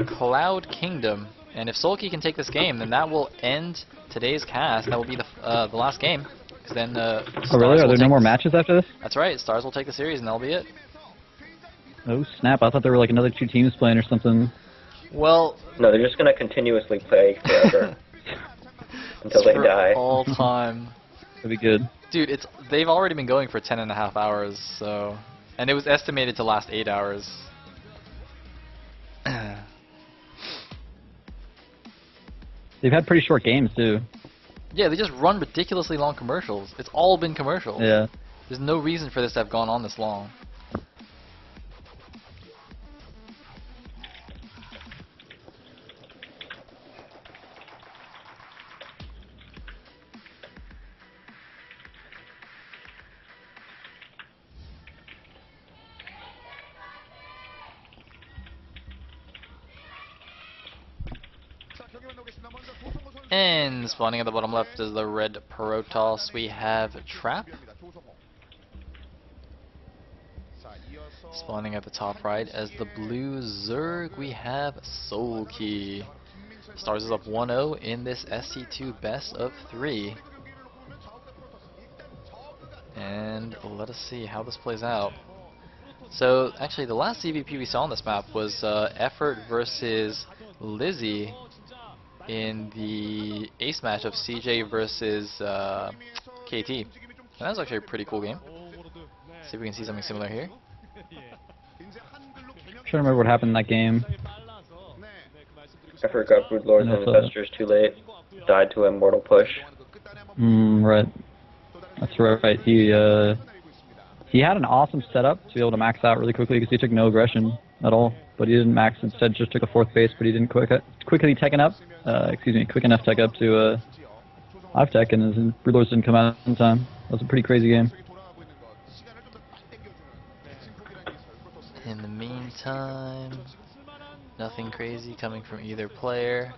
Cloud Kingdom. And if Sulky can take this game, then that will end today's cast. That will be the last game. Because then Oh Stars really? Are will there no take more matches after this? That's right. Stars will take the series, and that'll be it. Oh snap! I thought there were like another 2 teams playing or something. Well, No, they're just gonna continuously play forever until they for die. all time. That'd be good. Dude, they've already been going for 10.5 hours, so, and it was estimated to last 8 hours. They've had pretty short games too. Yeah, they just run ridiculously long commercials. It's all been commercials. Yeah. There's no reason for this to have gone on this long. And spawning at the bottom left is the red Protoss. We have Trap. Spawning at the top right as the blue Zerg, we have Soul Key. Stars is up 1-0 in this SC2 best of 3. And let us see how this plays out. So actually the last CVP we saw on this map was Effort versus Lizzie in the ace match of CJ versus KT. And that was actually a pretty cool game. See if we can see something similar here. I'm trying to remember what happened in that game. Effort got Broodlords and Investors too late. Died to a mortal push. Right. That's right. He had an awesome setup to be able to max out really quickly because he took no aggression at all. But he didn't max, instead just took a 4th base, but he didn't quickly tech up. Quick enough tech up to 5 tech, and his Broodlords didn't come out in time. That was a pretty crazy game. In the meantime, nothing crazy coming from either player.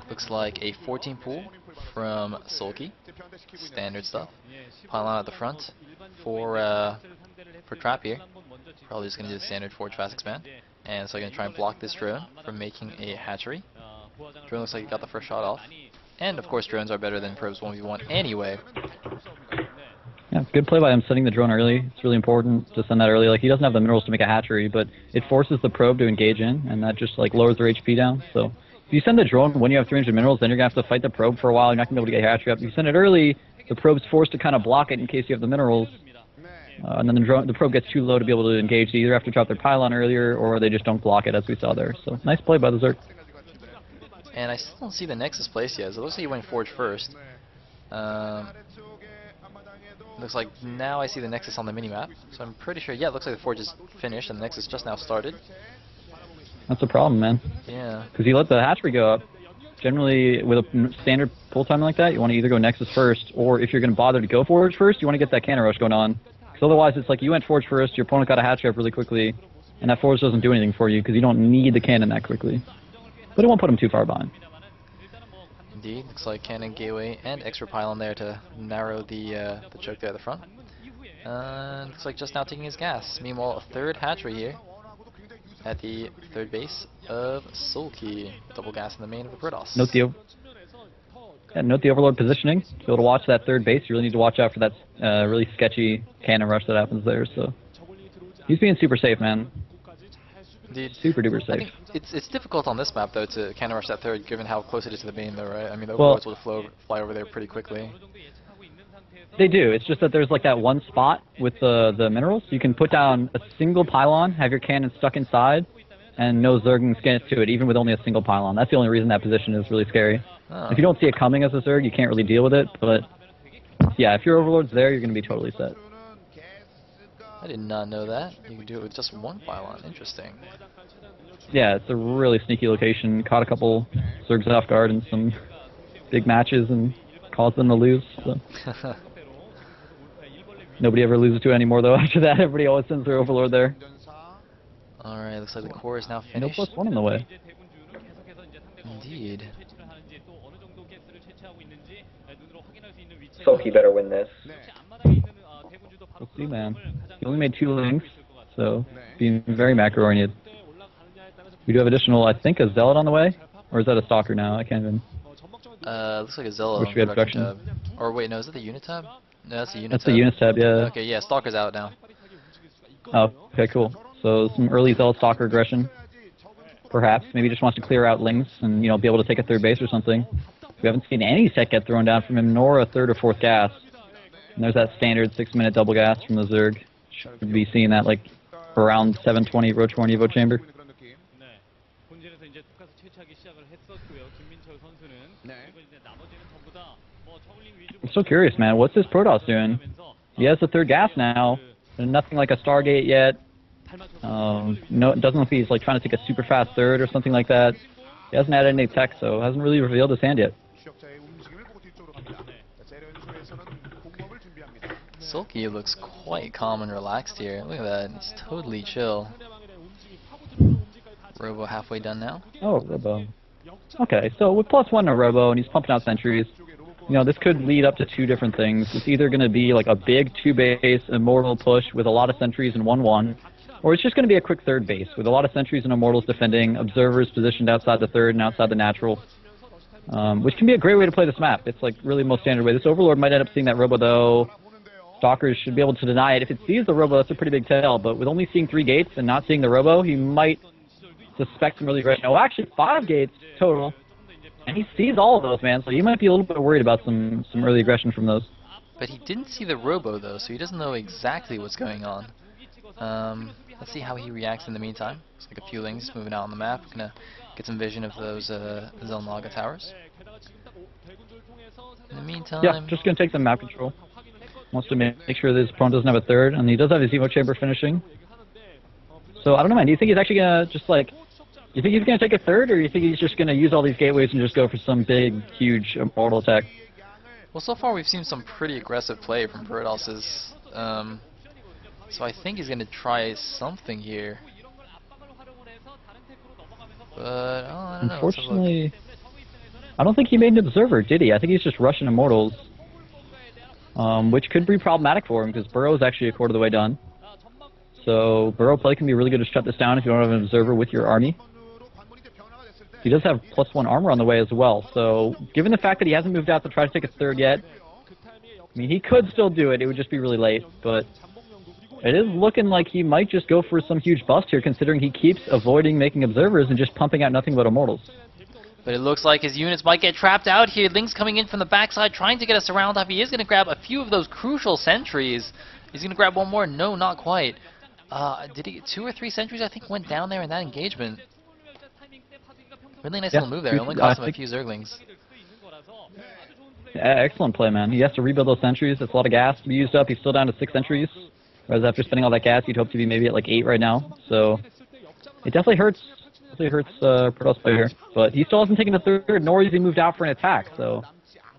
Looks like a 14 pool from Sulky. Standard stuff. Pylon at the front for Trap here. Probably just going to do the standard Forge Fast Expand. And so I'm going to try and block this drone from making a hatchery. Drone looks like he got the first shot off. And of course drones are better than probes 1v1 anyway. Yeah, good play by him setting the drone early. It's really important to send that early. Like, he doesn't have the minerals to make a hatchery, but it forces the probe to engage in, and that just like lowers their HP down. So if you send the drone when you have 300 minerals, then you're going to have to fight the probe for a while. You're not going to be able to get your hatchery up. If you send it early, the probe's forced to kind of block it in case you have the minerals. And then the probe gets too low to be able to engage. They either have to drop their pylon earlier, or they just don't block it, as we saw there. So nice play by the Zerg. And I still don't see the Nexus place yet. So it looks like he went Forge first. Looks like now I see the Nexus on the minimap. So I'm pretty sure, yeah, it looks like the Forge is finished and the Nexus just now started. That's a problem, man. Yeah. Because you let the hatchery go up. Generally, with a standard pull time like that, you want to either go Nexus first, or if you're going to bother to go Forge first, you want to get that cannon rush going on. Because otherwise, it's like you went Forge first, your opponent got a hatchery up really quickly, and that Forge doesn't do anything for you because you don't need the cannon that quickly. But it won't put him too far behind. Indeed, looks like cannon, gateway, and extra pylon there to narrow the choke there at the front. Looks like just now taking his gas. Meanwhile, a third hatchery here at the third base of Sulky. Double gas in the main of the Protoss. Note the Overlord positioning. To be able to watch that third base, you really need to watch out for that really sketchy cannon rush that happens there. So he's being super safe, man. Indeed. Super duper safe. I think it's difficult on this map though to cannon rush that third, given how close it is to the main, though, right? I mean, the Overlords will fly over there pretty quickly. They do. It's just that there's like that one spot with the minerals. You can put down a single pylon, have your cannon stuck inside, and no Zerg can get to it, even with only a single pylon. That's the only reason that position is really scary. Oh. If you don't see it coming as a Zerg, you can't really deal with it. But yeah, if your Overlord's there, you're going to be totally set. I did not know that. You can do it with just one pylon. Interesting. Yeah, it's a really sneaky location. Caught a couple Zergs off guard in some big matches and caused them to lose. So. Nobody ever loses to it anymore, though. After that, everybody always sends their Overlord there. Alright, looks like the core is now No finished. +1 on the way. Indeed. Sulky better win this. We'll see, man. He only made 2 links, so being very macro-oriented. We do have additional, I think, a Zealot on the way? Or is that a Stalker now? I can't even... Looks like a Zilla Wish on we had production production. tab. Or wait, no, is it the unit tab? No, that's the unit That's tab. the Units tab, yeah. Okay, yeah, Stalker's out now. Oh, okay, cool. So some early Zealot Stalker aggression. Perhaps. Maybe just wants to clear out Lings and, you know, be able to take a third base or something. We haven't seen any tech get thrown down from him, nor a third or fourth gas. And there's that standard 6-minute double gas from the Zerg. Should be seeing that, like, around 720 Roach Horn Evo Chamber. I'm so curious, man. What's this Protoss doing? He has the third gas now. And nothing like a Stargate yet. No, it doesn't look like he's like trying to take a super fast third or something like that. He hasn't added any tech, so hasn't really revealed his hand yet. Sulky looks quite calm and relaxed here. Look at that, he's totally chill. Robo halfway done now. Oh, Robo. Okay, so with +1 to Robo, and he's pumping out sentries, you know, this could lead up to two different things. It's either going to be like a big 2-base Immortal push with a lot of sentries and 1-1, or it's just going to be a quick third base with a lot of sentries and Immortals defending, observers positioned outside the third and outside the natural, which can be a great way to play this map. It's like really the most standard way. This Overlord might end up seeing that Robo though. Stalkers should be able to deny it. If it sees the Robo, that's a pretty big tell, but with only seeing 3 gates and not seeing the Robo, he might suspect some early aggression. Oh, actually 5 gates total. And he sees all of those, man, so he might be a little bit worried about some early aggression from those. But he didn't see the Robo though, so he doesn't know exactly what's going on. Let's see how he reacts in the meantime. Looks like a few Lings moving out on the map. Gonna get some vision of those Zelnaga towers. In the meantime... Yeah, just gonna take some map control. Wants to make sure that his opponent doesn't have a third, and he does have his Evo Chamber finishing. So, I don't know, man, do you think he's actually gonna just like... You think he's going to take a third, or you think he's just going to use all these gateways and just go for some big, huge Immortal attack? Well, so far we've seen some pretty aggressive play from Protosses. So I think he's going to try something here. But, I don't know. Unfortunately, I don't think he made an Observer, did he? I think he's just rushing Immortals. Which could be problematic for him, because Burrow is actually a quarter of the way done. So, Burrow play can be really good to shut this down if you don't have an Observer with your army. He does have +1 armor on the way as well, so given the fact that he hasn't moved out to try to take a third yet, I mean, he could still do it, it would just be really late, but it is looking like he might just go for some huge bust here, considering he keeps avoiding making observers and just pumping out nothing but Immortals. But it looks like his units might get trapped out here. Lings coming in from the backside, trying to get a surround off. He is going to grab a few of those crucial sentries. He's going to grab one more. No, not quite. Did he get 2 or 3 sentries, I think, went down there in that engagement. Really nice little move there. It only cost him a few Zerglings. Yeah, excellent play, man. He has to rebuild those sentries. That's a lot of gas to be used up. He's still down to 6 sentries. Whereas after spending all that gas, you'd hope to be maybe at like 8 right now. So it definitely hurts. Protoss play here. But he still hasn't taken a third, nor has he moved out for an attack. So,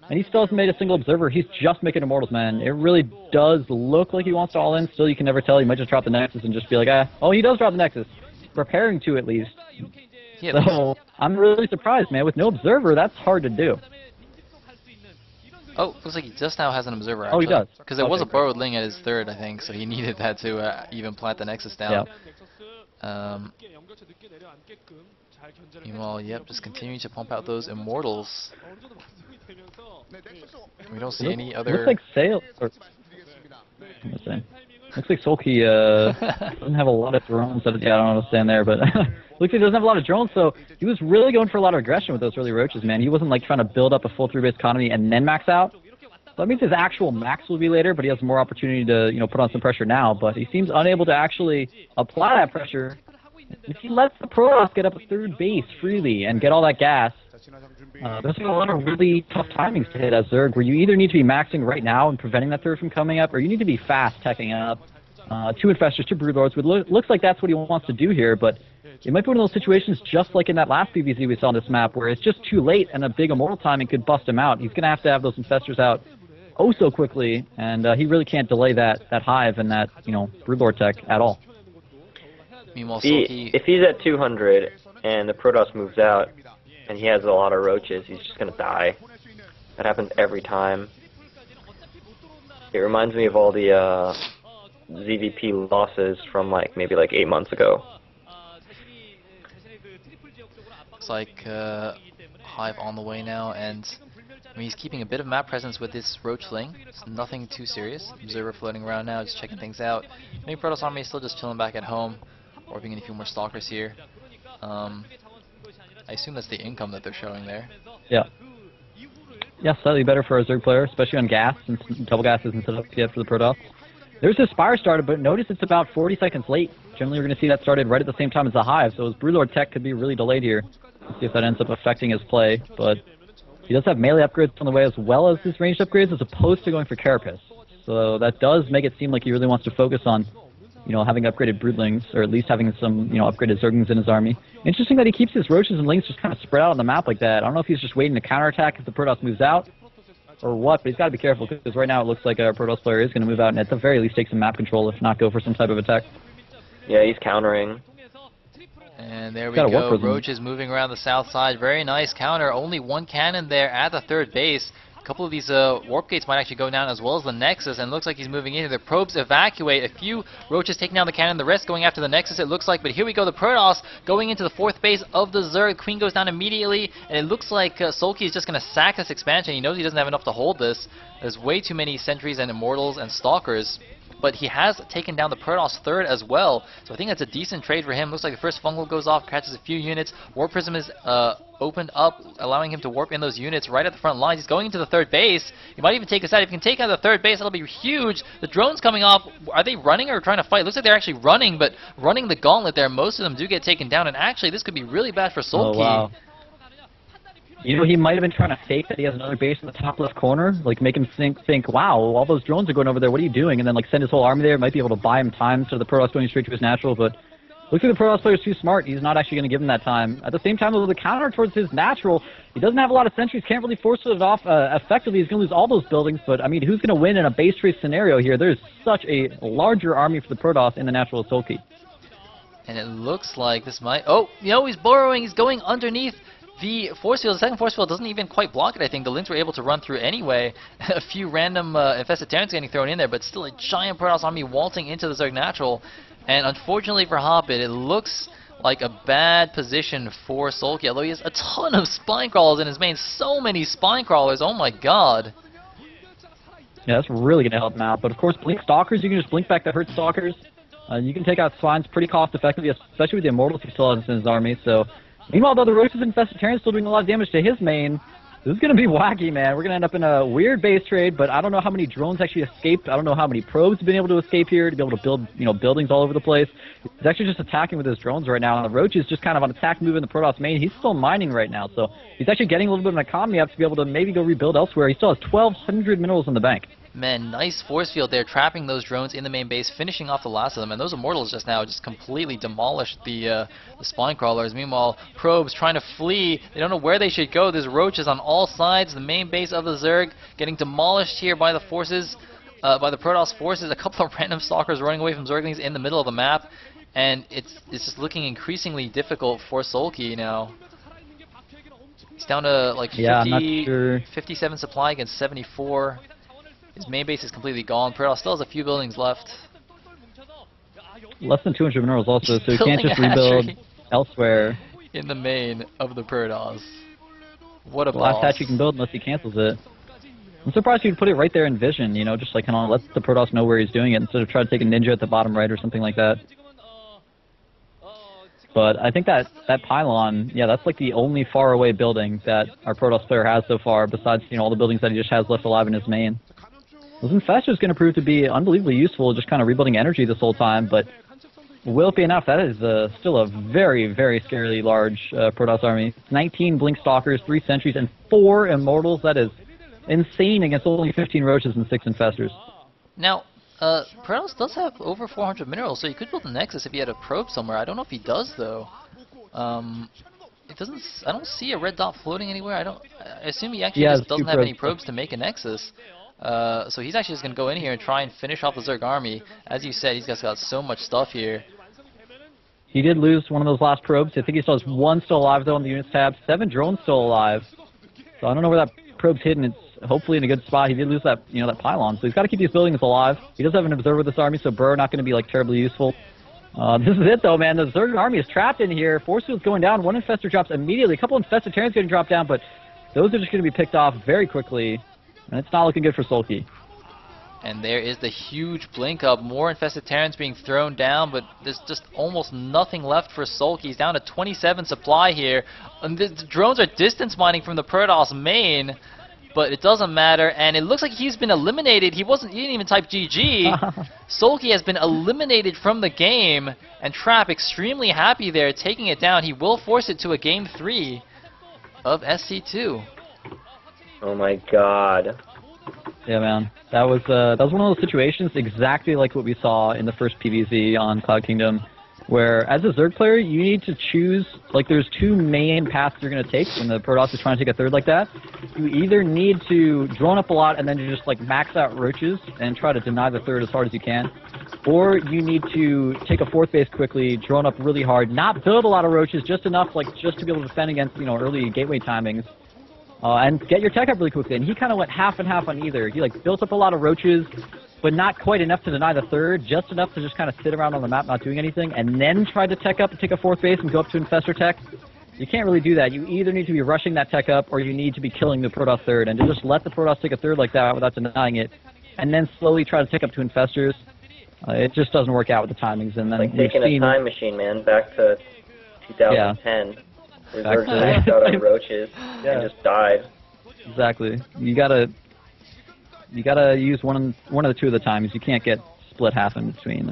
and he still hasn't made a single observer. He's just making Immortals, man. It really does look like he wants to all in. Still, you can never tell. He might just drop the Nexus and just be like, oh, he does drop the Nexus. Preparing to, at least. Yeah, so I'm really surprised, man. With no observer, that's hard to do. Oh, looks like he just now has an observer, actually. Oh, he does. Because there was a borrowed Ling at his third, I think, so he needed that to even plant the Nexus down. Yeah. Meanwhile, yep, just continuing to pump out those Immortals. We don't see any other... Looks like Sayle... Looks like Sulky doesn't have a lot of drones. Yeah, I don't understand there, but looks like he doesn't have a lot of drones, so he was really going for a lot of aggression with those early roaches, man. He wasn't like trying to build up a full 3-base economy and then max out. So that means his actual max will be later, but he has more opportunity to, you know, put on some pressure now, but he seems unable to actually apply that pressure. If he lets the Protoss get up a 3rd base freely and get all that gas, there's a lot of really tough timings to hit as Zerg, where you either need to be maxing right now and preventing that third from coming up, or you need to be fast teching up. 2 Infestors, 2 Broodlords. Looks like that's what he wants to do here, but it might be one of those situations just like in that last PvZ we saw on this map, where it's just too late and a big Immortal timing could bust him out. He's going to have those Infestors out oh so quickly, and he really can't delay that Hive and that, you know, Broodlord tech at all. Meanwhile, if he's at 200 and the Protoss moves out and he has a lot of roaches, he's just going to die. That happens every time. It reminds me of all the ZVP losses from maybe 8 months ago. Looks like Hive on the way now, and I mean, he's keeping a bit of map presence with this Roachling. It's nothing too serious. Observer floating around now, just checking things out. Maybe Protoss Army is still just chilling back at home, orbing in a few more Stalkers here. I assume that's the income that they're showing there. Yeah. Yeah, slightly better for a Zerg player, especially on gas, since double gas isn't set up yet for the Protoss. There's a Spire started, but notice it's about 40 seconds late. Generally, we're going to see that started right at the same time as the Hive, so his Broodlord tech could be really delayed here. Let's see if that ends up affecting his play, but he does have melee upgrades on the way as well as his ranged upgrades, as opposed to going for Carapace. So that does make it seem like he really wants to focus on, you know, having upgraded Broodlings, or at least having some, you know, upgraded Zerglings in his army. Interesting that he keeps his Roaches and Lings just kind of spread out on the map like that. I don't know if he's just waiting to counterattack if the Protoss moves out, or what, but he's got to be careful, because right now it looks like a Protoss player is going to move out, and at the very least take some map control, if not go for some type of attack. Yeah, he's countering. And there we go, Roach is moving around the south side. Very nice counter. Only one cannon there at the third base. A couple of these warp gates might actually go down, as well as the Nexus, and it looks like he's moving in. The probes evacuate. A few Roaches taking down the cannon, the rest going after the Nexus, it looks like. But here we go, the Protoss going into the fourth base of the Zerg. Queen goes down immediately, and it looks like Sulky is just going to sack this expansion. He knows he doesn't have enough to hold this. There's way too many Sentries and Immortals and Stalkers. But he has taken down the Protoss third as well, so I think that's a decent trade for him. Looks like the first Fungal goes off, catches a few units. Warp Prism is opened up, allowing him to warp in those units right at the front lines. He's going into the third base. He might even take a side. If he can take out the third base, that'll be huge. The drones coming off, are they running or trying to fight? Looks like they're actually running, but running the gauntlet there. Most of them do get taken down, and actually this could be really bad for Sulky. Oh, wow. You know, he might have been trying to fake that he has another base in the top left corner, like make him think, wow, all those drones are going over there, what are you doing? And then like send his whole army there, might be able to buy him time instead of the Protoss going straight to his natural, but looks like the Protoss player is too smart. He's not actually going to give him that time. At the same time, though, the counter towards his natural, he doesn't have a lot of sentries, can't really force it off effectively. He's going to lose all those buildings, but I mean, who's going to win in a base trace scenario here? There's such a larger army for the Protoss in the natural of Sulky. And it looks like this might... Oh, you know, he's burrowing, he's going underneath the force field. The second force field doesn't even quite block it, I think. The Lynx were able to run through anyway. A few random infested Terrans getting thrown in there, but still a giant Protoss army waltzing into the Zerg Natural. And unfortunately for Hoppit, it looks like a bad position for Sulky, although he has a ton of Spine Crawlers in his main. So many Spine Crawlers, oh my god. Yeah, that's really going to help him out. But of course, Blink Stalkers, you can just blink back the hurt Stalkers. You can take out Spines pretty cost effectively, especially with the Immortals he still has in his army, so... Meanwhile, though, the Roaches and Infested Terrans still doing a lot of damage to his main. This is going to be wacky, man. We're going to end up in a weird base trade, but I don't know how many drones actually escaped. I don't know how many probes have been able to escape here to be able to build, you know, buildings all over the place. He's actually just attacking with his drones right now, and the Roach is just kind of on attack move in the Protoss main. He's still mining right now, so he's actually getting a little bit of an economy up to be able to maybe go rebuild elsewhere. He still has 1,200 minerals in the bank. Man, nice force field there, trapping those drones in the main base, finishing off the last of them, and those Immortals just now just completely demolished the Spine Crawlers. Meanwhile, probes trying to flee, they don't know where they should go. There's Roaches on all sides, the main base of the Zerg getting demolished here by the forces, by the Protoss forces. A couple of random Stalkers running away from Zerglings in the middle of the map, and it's just looking increasingly difficult for Sulky now. He's down to like 57 supply against 74. His main base is completely gone. Protoss still has a few buildings left. Less than 200 minerals also, so he can't just rebuild elsewhere. In the main of the Protoss. What a the last hatch you can build unless he cancels it. I'm surprised he'd put it right there in vision, you know, just like kind of let the Protoss know where he's doing it instead of trying to take a ninja at the bottom right or something like that. But I think that pylon, yeah, that's like the only far away building that our Protoss player has so far, besides, you know, all the buildings that he just has left alive in his main. Those Infestors is going to prove to be unbelievably useful, just kind of rebuilding energy this whole time, but will it be enough? That is still a very, very scarily large Protoss army. 19 Blink Stalkers, 3 Sentries, and 4 Immortals. That is insane against only 15 Roaches and 6 Infestors. Now, Protoss does have over 400 minerals, so he could build a Nexus if he had a probe somewhere. I don't know if he does, though. It doesn't. I don't see a red dot floating anywhere. I assume he actually just doesn't have any probes to make a Nexus. So he's actually just going to go in here and try and finish off the Zerg army. As you said, he's got so much stuff here. He did lose one of those last probes. I think he still has 1 still alive, though, on the units tab. 7 drones still alive. So I don't know where that probe's hidden. It's hopefully in a good spot. He did lose that, you know, that pylon. So he's got to keep these buildings alive. He does have an observer with this army, so Burr not going to be, like, terribly useful. This is it, though, man. The Zerg army is trapped in here. Force field's going down. One Infestor drops immediately. A couple Infested Terrans getting dropped down, but those are just going to be picked off very quickly. And it's not looking good for Sulky. And there is the huge blink up. More Infested Terrans being thrown down, but there's just almost nothing left for Sulky. He's down to 27 supply here. And the drones are distance mining from the Protoss main, but it doesn't matter. And it looks like he's been eliminated. He didn't even type GG. Sulky has been eliminated from the game, and Trap extremely happy there, taking it down. He will force it to a game 3 of SC2. Oh my god. Yeah, man. That was one of those situations exactly like what we saw in the first PvZ on Cloud Kingdom, where as a Zerg player, you need to choose, like, there's two main paths you're going to take when the Protoss is trying to take a third like that. You either need to drone up a lot and then you just, like, max out roaches and try to deny the third as hard as you can, or you need to take a fourth base quickly, drone up really hard, not build a lot of roaches, just enough, like, just to be able to defend against, you know, early gateway timings. And get your tech up really quickly, and he kind of went half and half on either. He, like, built up a lot of roaches, but not quite enough to deny the third, just enough to just kind of sit around on the map not doing anything, and then try to tech up and take a fourth base and go up to Infestor tech. You can't really do that. You either need to be rushing that tech up, or you need to be killing the Protoss third, and to just let the Protoss take a third like that without denying it, and then slowly try to take up to Infestors, it just doesn't work out with the timings. And then like taking a time machine, man, back to 2010. Yeah. Reserved out on roaches and just died. Exactly. You gotta use one of the two of the times. You can't get split half in between.